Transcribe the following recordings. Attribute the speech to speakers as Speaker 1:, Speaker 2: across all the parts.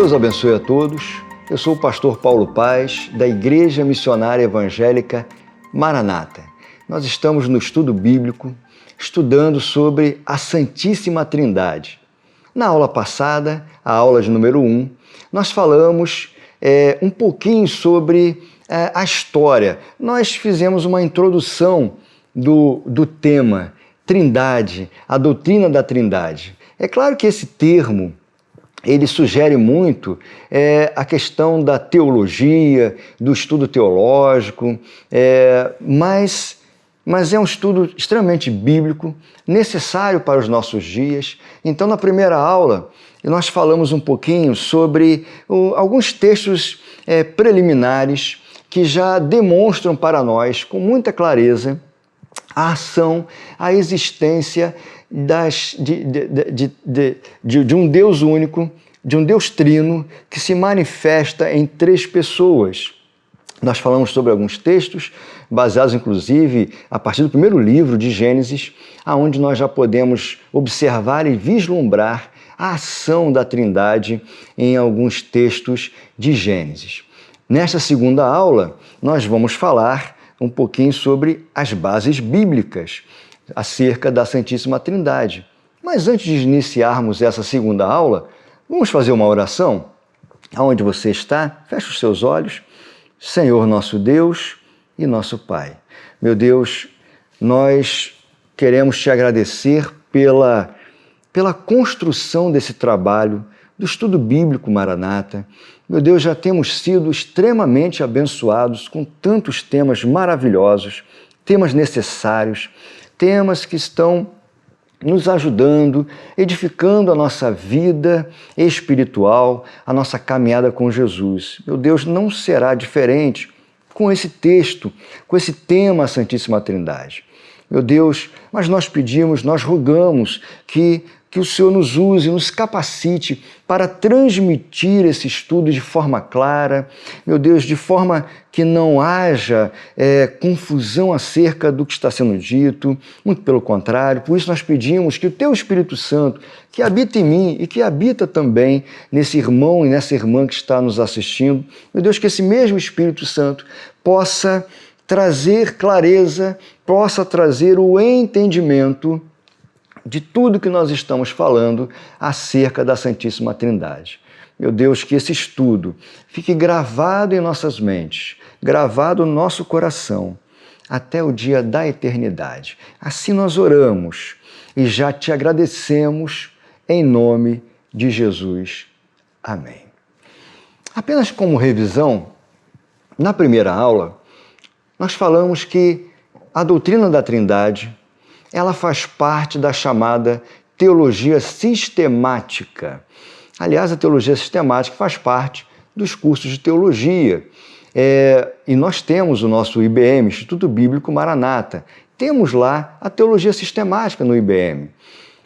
Speaker 1: Deus abençoe a todos. Eu sou o pastor Paulo Paz, da Igreja Missionária Evangélica Maranata. Nós estamos no estudo bíblico, estudando sobre a Santíssima Trindade. Na aula passada, a aula de número 1, nós falamos um pouquinho sobre a história. Nós fizemos uma introdução do tema Trindade, a doutrina da Trindade. É claro que esse termo ele sugere muito a questão da teologia, do estudo teológico, mas é um estudo extremamente bíblico, necessário para os nossos dias. Então, na primeira aula, nós falamos um pouquinho sobre alguns textos preliminares que já demonstram para nós, com muita clareza, a ação, a existência de um Deus único, de um Deus trino, que se manifesta em 3 pessoas. Nós falamos sobre alguns textos, baseados inclusive a partir do primeiro livro de Gênesis, onde nós já podemos observar e vislumbrar a ação da Trindade em alguns textos de Gênesis. Nesta segunda aula, nós vamos falar um pouquinho sobre as bases bíblicas acerca da Santíssima Trindade. Mas antes de iniciarmos essa segunda aula, vamos fazer uma oração? Aonde você está, feche os seus olhos. Senhor nosso Deus e nosso Pai. Meu Deus, nós queremos te agradecer pela construção desse trabalho do estudo bíblico Maranata. Meu Deus, já temos sido extremamente abençoados com tantos temas maravilhosos, temas necessários, temas que estão nos ajudando, edificando a nossa vida espiritual, a nossa caminhada com Jesus. Meu Deus, não será diferente com esse texto, com esse tema Santíssima Trindade. Meu Deus, mas nós pedimos, nós rogamos que o Senhor nos use, nos capacite para transmitir esse estudo de forma clara, meu Deus, de forma que não haja confusão acerca do que está sendo dito, muito pelo contrário. Por isso nós pedimos que o Teu Espírito Santo, que habita em mim e que habita também nesse irmão e nessa irmã que está nos assistindo, meu Deus, que esse mesmo Espírito Santo possa trazer clareza, possa trazer o entendimento de tudo que nós estamos falando acerca da Santíssima Trindade. Meu Deus, que esse estudo fique gravado em nossas mentes, gravado no nosso coração, até o dia da eternidade. Assim nós oramos e já te agradecemos em nome de Jesus. Amém. Apenas como revisão, na primeira aula, nós falamos que a doutrina da Trindade ela faz parte da chamada teologia sistemática. Aliás, a teologia sistemática faz parte dos cursos de teologia. E nós temos o nosso IBM, Instituto Bíblico Maranata. Temos lá a teologia sistemática no IBM.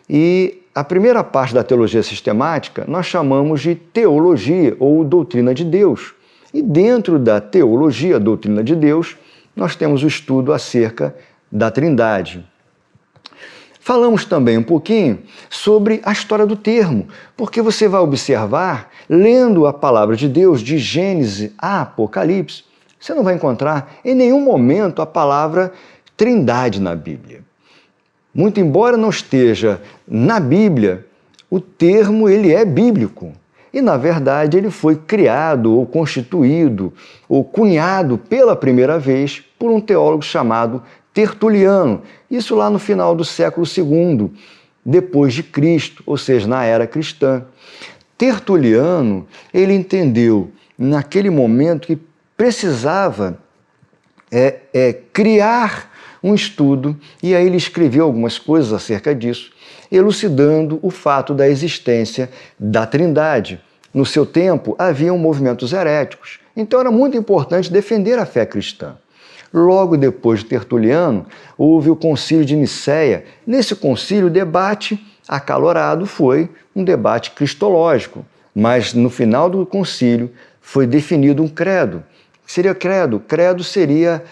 Speaker 1: E a primeira parte da teologia sistemática nós chamamos de teologia ou doutrina de Deus. E dentro da teologia, doutrina de Deus, nós temos o estudo acerca da Trindade. Falamos também um pouquinho sobre a história do termo, porque você vai observar, lendo a palavra de Deus, de Gênesis a Apocalipse, você não vai encontrar em nenhum momento a palavra Trindade na Bíblia. Muito embora não esteja na Bíblia, o termo ele é bíblico. E, na verdade, ele foi criado ou constituído ou cunhado pela primeira vez por um teólogo chamado Tertuliano, isso lá no final do século II, depois de Cristo, ou seja, na era cristã. Tertuliano, ele entendeu naquele momento que precisava criar um estudo, e aí ele escreveu algumas coisas acerca disso, elucidando o fato da existência da Trindade. No seu tempo, haviam movimentos heréticos, então era muito importante defender a fé cristã. Logo depois de Tertuliano, houve o Concílio de Nicéia. Nesse concílio, o debate acalorado foi um debate cristológico, mas no final do concílio foi definido um credo, seria credo? Credo seria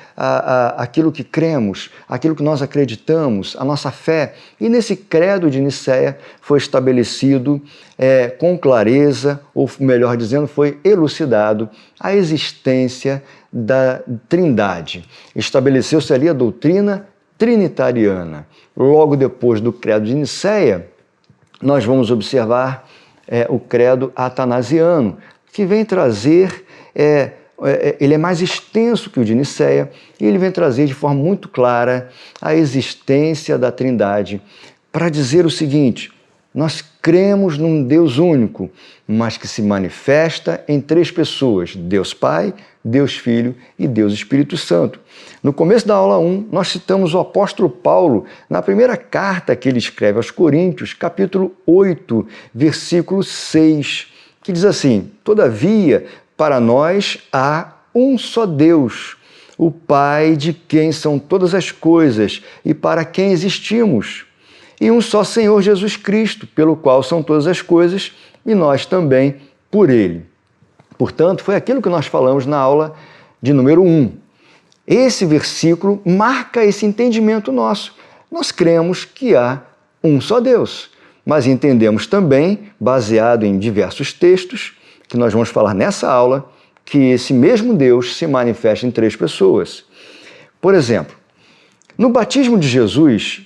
Speaker 1: aquilo que cremos, aquilo que nós acreditamos, a nossa fé. E nesse credo de Nicéia foi estabelecido com clareza, ou melhor dizendo, foi elucidado a existência da Trindade. Estabeleceu-se ali a doutrina trinitariana. Logo depois do credo de Nicéia, nós vamos observar o credo atanasiano, que vem trazer, ele é mais extenso que o de Nicéia, e ele vem trazer de forma muito clara a existência da Trindade, para dizer o seguinte: nós cremos num Deus único, mas que se manifesta em três pessoas: Deus Pai, Deus Filho e Deus Espírito Santo. No começo da aula 1, nós citamos o apóstolo Paulo na primeira carta que ele escreve aos Coríntios, capítulo 8, versículo 6, que diz assim: todavia, para nós há um só Deus, o Pai de quem são todas as coisas e para quem existimos, e um só Senhor Jesus Cristo, pelo qual são todas as coisas e nós também por Ele. Portanto, foi aquilo que nós falamos na aula de número 1. Esse versículo marca esse entendimento nosso. Nós cremos que há um só Deus, mas entendemos também, baseado em diversos textos, que nós vamos falar nessa aula, que esse mesmo Deus se manifesta em três pessoas. Por exemplo, no batismo de Jesus,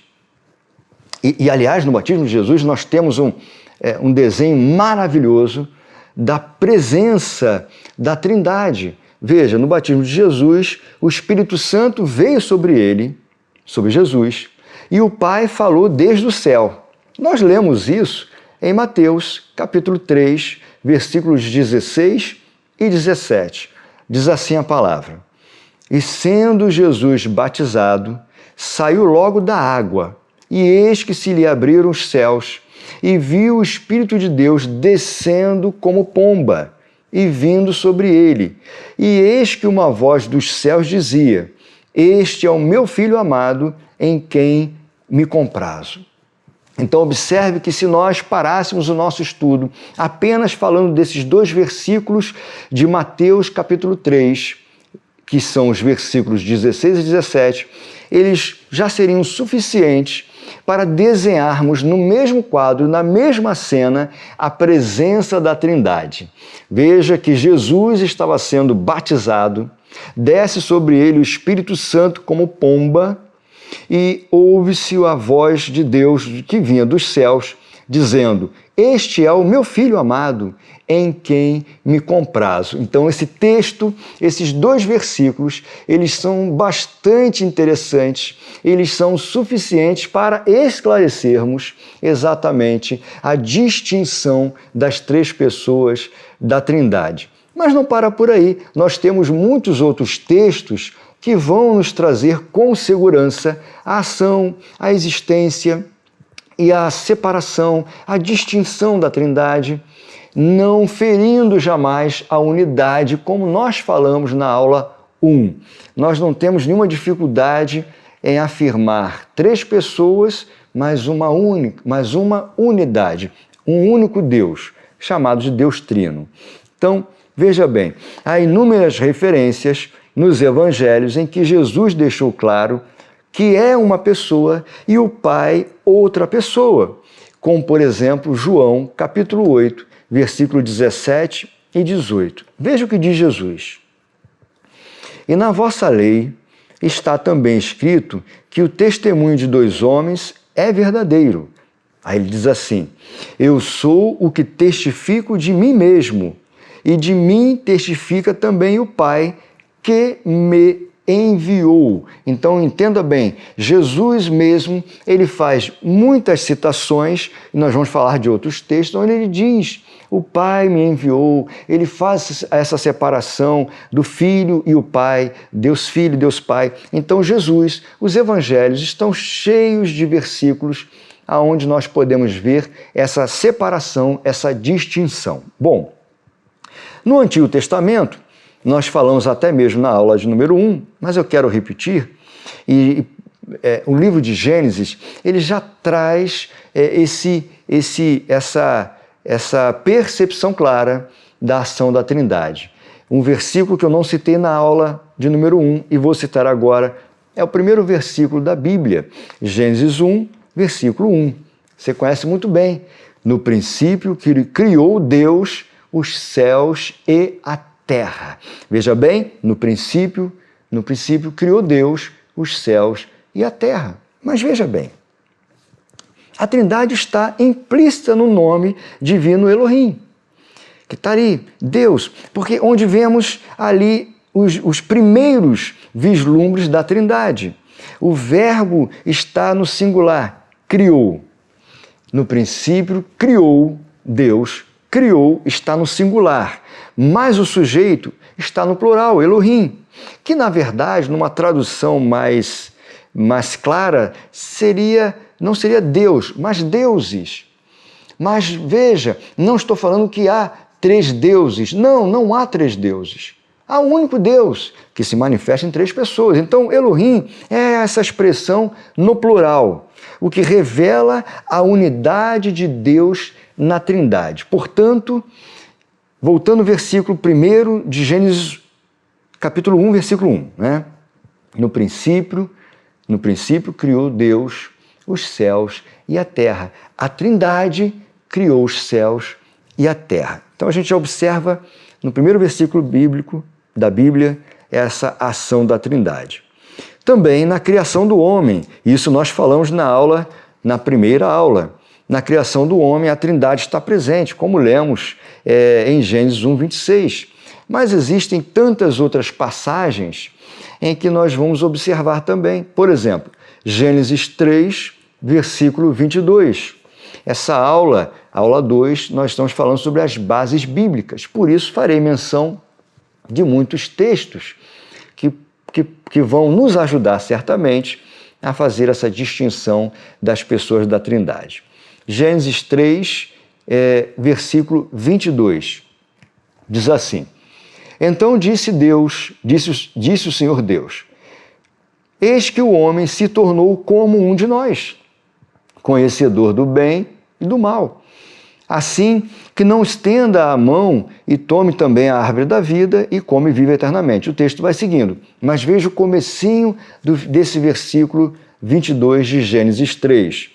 Speaker 1: aliás, no batismo de Jesus nós temos um desenho maravilhoso da presença da Trindade. Veja, no batismo de Jesus, o Espírito Santo veio sobre ele, sobre Jesus, e o Pai falou desde o céu. Nós lemos isso em Mateus, capítulo 3, versículos 16 e 17. Diz assim a palavra: e sendo Jesus batizado, saiu logo da água, e eis que se lhe abriram os céus, e viu o Espírito de Deus descendo como pomba e vindo sobre ele. E eis que uma voz dos céus dizia: este é o meu Filho amado, em quem me comprazo. Então observe que se nós parássemos o nosso estudo apenas falando desses dois versículos de Mateus capítulo 3, que são os versículos 16 e 17, eles já seriam suficientes para desenharmos no mesmo quadro, na mesma cena, a presença da Trindade. Veja que Jesus estava sendo batizado, desce sobre ele o Espírito Santo como pomba, e ouve-se a voz de Deus que vinha dos céus, dizendo: este é o meu Filho amado, em quem me comprazo. Então esse texto, esses dois versículos, eles são bastante interessantes, eles são suficientes para esclarecermos exatamente a distinção das três pessoas da Trindade. Mas não para por aí, nós temos muitos outros textos que vão nos trazer com segurança a ação, a existência e a separação, a distinção da Trindade, não ferindo jamais a unidade, como nós falamos na aula 1. Nós não temos nenhuma dificuldade em afirmar três pessoas, mas uma unidade, um único Deus, chamado de Deus Trino. Então, veja bem, há inúmeras referências nos evangelhos em que Jesus deixou claro que é uma pessoa e o Pai outra pessoa, como por exemplo João capítulo 8, versículo 17 e 18. Veja o que diz Jesus: e na vossa lei está também escrito que o testemunho de dois homens é verdadeiro. Aí ele diz assim: eu sou o que testifico de mim mesmo, e de mim testifica também o Pai que me enviou. Então entenda bem, Jesus mesmo, ele faz muitas citações, e nós vamos falar de outros textos, onde ele diz: o Pai me enviou. Ele faz essa separação do Filho e o Pai, Deus Filho e Deus Pai. Então Jesus, os evangelhos estão cheios de versículos aonde nós podemos ver essa separação, essa distinção. Bom, no Antigo Testamento, nós falamos até mesmo na aula de número 1, mas eu quero repetir, o livro de Gênesis, ele já traz essa percepção clara da ação da Trindade. um versículo que eu não citei na aula de número 1 e vou citar agora. É o primeiro versículo da Bíblia, Gênesis 1, versículo 1. Você conhece muito bem. No princípio criou Deus os céus e a terra. Veja bem, no princípio criou Deus os céus e a terra. Mas veja bem, a Trindade está implícita no nome divino Elohim, que está ali, Deus, porque onde vemos ali os primeiros vislumbres da Trindade. O verbo está no singular, criou. No princípio criou Deus, criou está no singular, mas o sujeito está no plural, Elohim, que na verdade, numa tradução mais clara, não seria Deus, mas deuses. Mas veja, não estou falando que há 3 deuses. Não há 3 deuses. Há um único Deus que se manifesta em 3 pessoas. Então, Elohim é essa expressão no plural, o que revela a unidade de Deus na Trindade. Portanto, voltando ao versículo 1 de Gênesis, capítulo 1, versículo 1, né? No princípio criou Deus os céus e a terra. A Trindade criou os céus e a terra. Então a gente já observa no primeiro versículo bíblico da Bíblia essa ação da Trindade. Também na criação do homem, isso nós falamos na primeira aula. Na criação do homem a Trindade está presente, como lemos em Gênesis 1, 26. Mas existem tantas outras passagens em que nós vamos observar também. Por exemplo, Gênesis 3, versículo 22. Essa aula 2, nós estamos falando sobre as bases bíblicas. Por isso farei menção de muitos textos que vão nos ajudar certamente a fazer essa distinção das pessoas da Trindade. Gênesis 3, versículo 22, diz assim: Então disse o Senhor Deus, eis que o homem se tornou como um de nós, conhecedor do bem e do mal. Assim que não estenda a mão e tome também a árvore da vida e come e vive eternamente. O texto vai seguindo, mas veja o comecinho desse versículo 22 de Gênesis 3.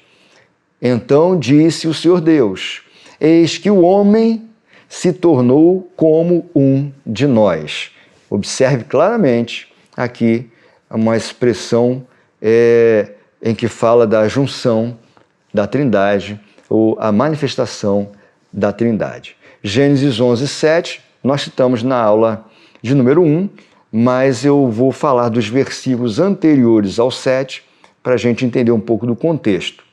Speaker 1: Então disse o Senhor Deus, eis que o homem se tornou como um de nós. Observe claramente aqui uma expressão em que fala da junção da Trindade ou a manifestação da Trindade. Gênesis 11, 7, nós citamos na aula de número 1, mas eu vou falar dos versículos anteriores ao 7 para a gente entender um pouco do contexto.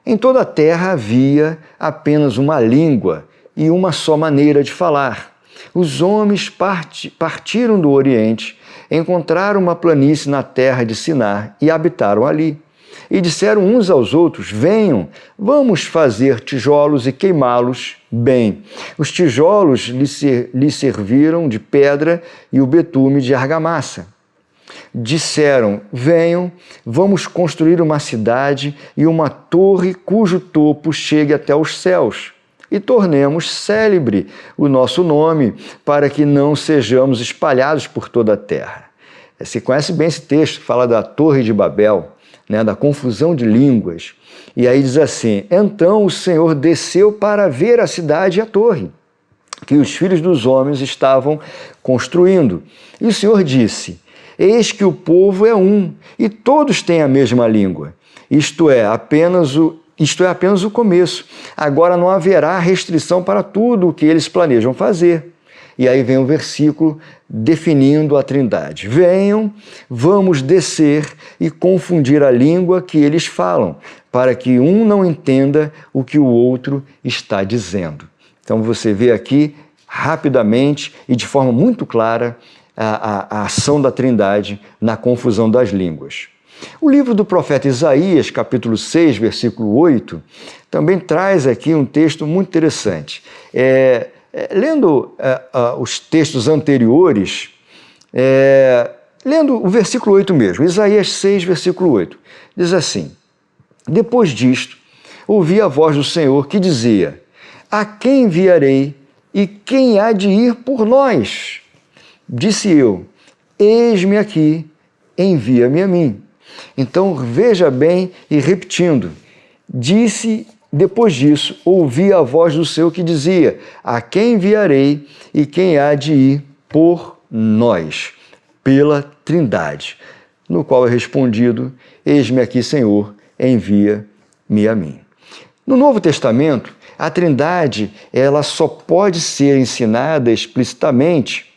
Speaker 1: Em toda a terra havia apenas uma língua e uma só maneira de falar. Os homens partiram do Oriente, encontraram uma planície na terra de Sinar e habitaram ali. E disseram uns aos outros, venham, vamos fazer tijolos e queimá-los bem. Os tijolos lhe serviram de pedra e o betume de argamassa. Disseram, venham, vamos construir uma cidade e uma torre cujo topo chegue até os céus. E tornemos célebre o nosso nome, para que não sejamos espalhados por toda a terra. Você conhece bem esse texto, fala da Torre de Babel, né, da confusão de línguas. E aí diz assim, então o Senhor desceu para ver a cidade e a torre, que os filhos dos homens estavam construindo. E o Senhor disse, eis que o povo é um, e todos têm a mesma língua. Isto é apenas o começo. Agora não haverá restrição para tudo o que eles planejam fazer. E aí vem o versículo definindo a Trindade. Venham, vamos descer e confundir a língua que eles falam, para que um não entenda o que o outro está dizendo. Então você vê aqui, rapidamente e de forma muito clara, a ação da Trindade na confusão das línguas. O livro do profeta Isaías, capítulo 6, versículo 8, também traz aqui um texto muito interessante. Lendo os textos anteriores, lendo o versículo 8 mesmo, Isaías 6, versículo 8, diz assim, depois disto, ouvi a voz do Senhor que dizia, a quem enviarei e quem há de ir por nós? Disse eu, eis-me aqui, envia-me a mim. Então veja bem, e repetindo, disse depois disso, ouvi a voz do Senhor que dizia, a quem enviarei e quem há de ir por nós? Pela Trindade. No qual é respondido, eis-me aqui, Senhor, envia-me a mim. No Novo Testamento, a Trindade ela só pode ser ensinada explicitamente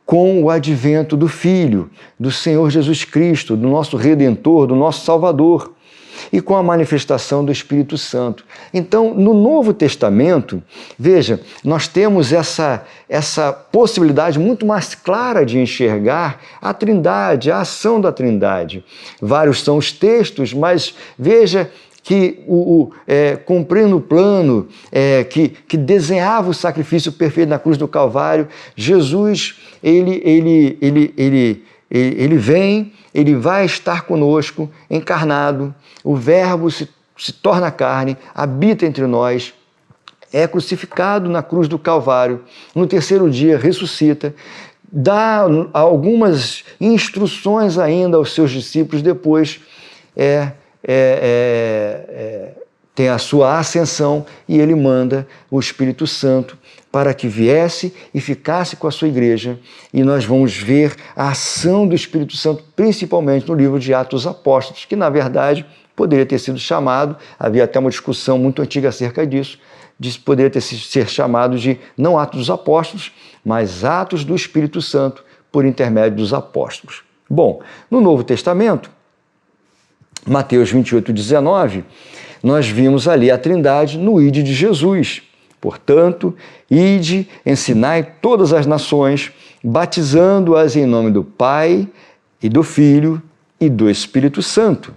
Speaker 1: com o advento do Filho, do Senhor Jesus Cristo, do nosso Redentor, do nosso Salvador, e com a manifestação do Espírito Santo. Então, no Novo Testamento, veja, nós temos essa possibilidade muito mais clara de enxergar a Trindade, a ação da Trindade. Vários são os textos, mas veja que cumprindo o plano que desenhava o sacrifício perfeito na cruz do Calvário, Jesus, ele vem, ele vai estar conosco, encarnado, o Verbo se torna carne, habita entre nós, é crucificado na cruz do Calvário, no terceiro dia ressuscita, dá algumas instruções ainda aos seus discípulos, depois tem a sua ascensão e ele manda o Espírito Santo para que viesse e ficasse com a sua igreja. E nós vamos ver a ação do Espírito Santo, principalmente no livro de Atos dos Apóstolos, que na verdade poderia ter sido chamado, havia até uma discussão muito antiga acerca disso, poderia ser chamado de não Atos dos Apóstolos, mas Atos do Espírito Santo por intermédio dos apóstolos. Bom, no Novo Testamento, Mateus 28, 19, nós vimos ali a Trindade no ide de Jesus. Portanto, ide, ensinai todas as nações, batizando-as em nome do Pai e do Filho e do Espírito Santo.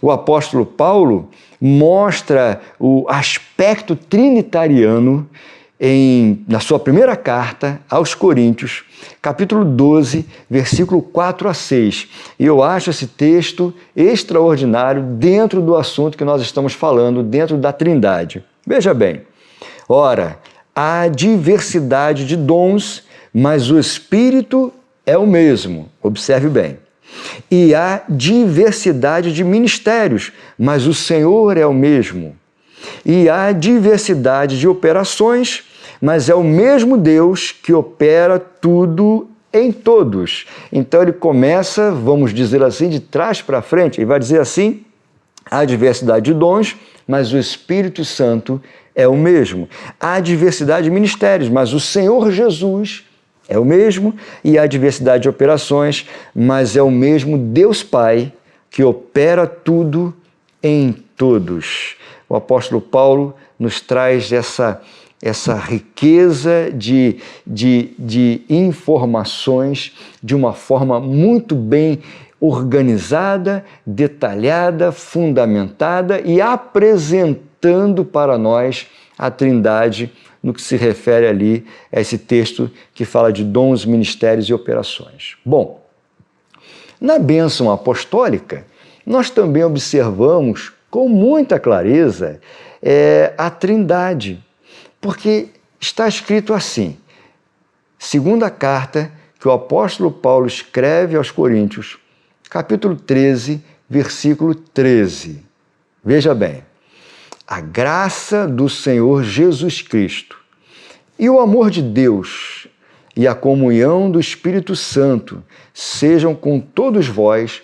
Speaker 1: O apóstolo Paulo mostra o aspecto trinitariano na sua primeira carta aos Coríntios, capítulo 12, versículo 4 a 6. E eu acho esse texto extraordinário dentro do assunto que nós estamos falando, dentro da Trindade. Veja bem, ora, há diversidade de dons, mas o Espírito é o mesmo. Observe bem. E há diversidade de ministérios, mas o Senhor é o mesmo. E há diversidade de operações, mas é o mesmo Deus que opera tudo em todos. Então ele começa, vamos dizer assim, de trás para frente. Ele vai dizer assim, há diversidade de dons, mas o Espírito Santo é o mesmo. Há diversidade de ministérios, mas o Senhor Jesus é o mesmo. E há diversidade de operações, mas é o mesmo Deus Pai que opera tudo em todos. O apóstolo Paulo nos traz essa riqueza de informações de uma forma muito bem organizada, detalhada, fundamentada e apresentando para nós a Trindade no que se refere ali a esse texto que fala de dons, ministérios e operações. Bom, na bênção apostólica, nós também observamos com muita clareza a Trindade, porque está escrito assim, segunda carta que o apóstolo Paulo escreve aos Coríntios, capítulo 13, versículo 13. Veja bem, a graça do Senhor Jesus Cristo e o amor de Deus e a comunhão do Espírito Santo sejam com todos vós.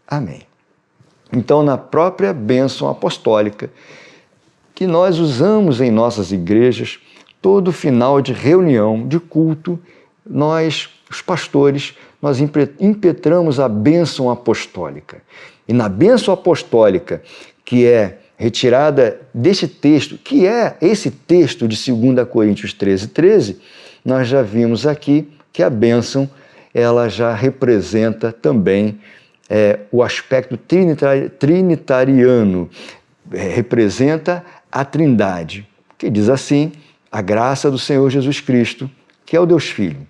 Speaker 1: Amém. Então, na própria bênção apostólica, que nós usamos em nossas igrejas, todo final de reunião, de culto, nós, os pastores, nós impetramos a bênção apostólica. E na bênção apostólica, que é retirada deste texto, que é esse texto de 2 Coríntios 13, 13, nós já vimos aqui que a bênção, ela já representa também o aspecto trinitariano, representa a Trindade, que diz assim, a graça do Senhor Jesus Cristo, que é o Deus Filho,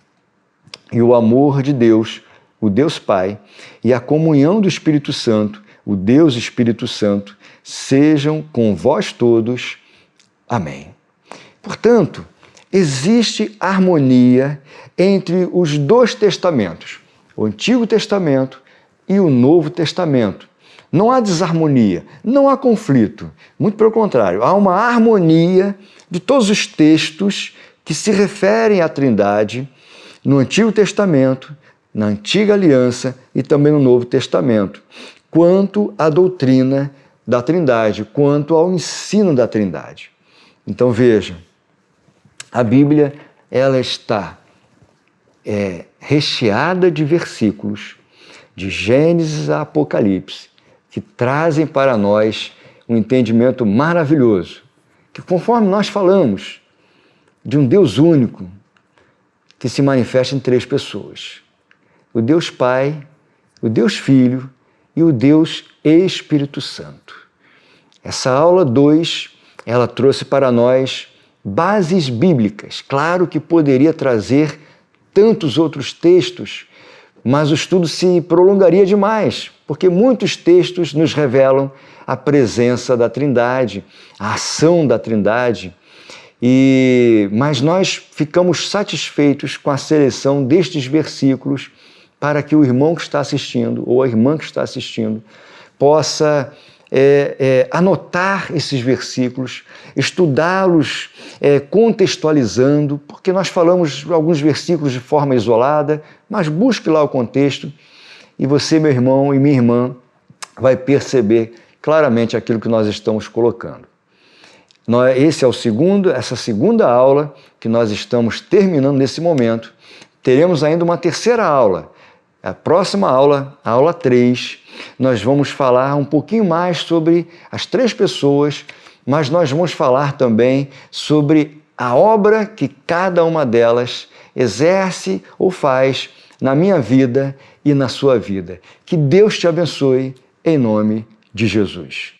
Speaker 1: e o amor de Deus, o Deus Pai, e a comunhão do Espírito Santo, o Deus Espírito Santo, sejam com vós todos. Amém. Portanto, existe harmonia entre os dois testamentos, o Antigo Testamento e o Novo Testamento. Não há desarmonia, não há conflito. Muito pelo contrário, há uma harmonia de todos os textos que se referem à Trindade no Antigo Testamento, na Antiga Aliança e também no Novo Testamento, quanto à doutrina da Trindade, quanto ao ensino da Trindade. Então veja, a Bíblia ela está recheada de versículos, de Gênesis a Apocalipse, que trazem para nós um entendimento maravilhoso, que conforme nós falamos, de um Deus único, que se manifesta em três pessoas: o Deus Pai, o Deus Filho e o Deus Espírito Santo. Essa aula 2, ela trouxe para nós bases bíblicas. Claro que poderia trazer tantos outros textos, mas o estudo se prolongaria demais, porque muitos textos nos revelam a presença da Trindade, a ação da Trindade, mas nós ficamos satisfeitos com a seleção destes versículos para que o irmão que está assistindo ou a irmã que está assistindo possa anotar esses versículos, estudá-los contextualizando, porque nós falamos alguns versículos de forma isolada, mas busque lá o contexto e você, meu irmão e minha irmã, vai perceber claramente aquilo que nós estamos colocando. Essa segunda aula que nós estamos terminando nesse momento. Teremos ainda uma terceira aula. A próxima aula, a aula 3, nós vamos falar um pouquinho mais sobre as três pessoas, mas nós vamos falar também sobre a obra que cada uma delas exerce ou faz na minha vida e na sua vida. Que Deus te abençoe, em nome de Jesus.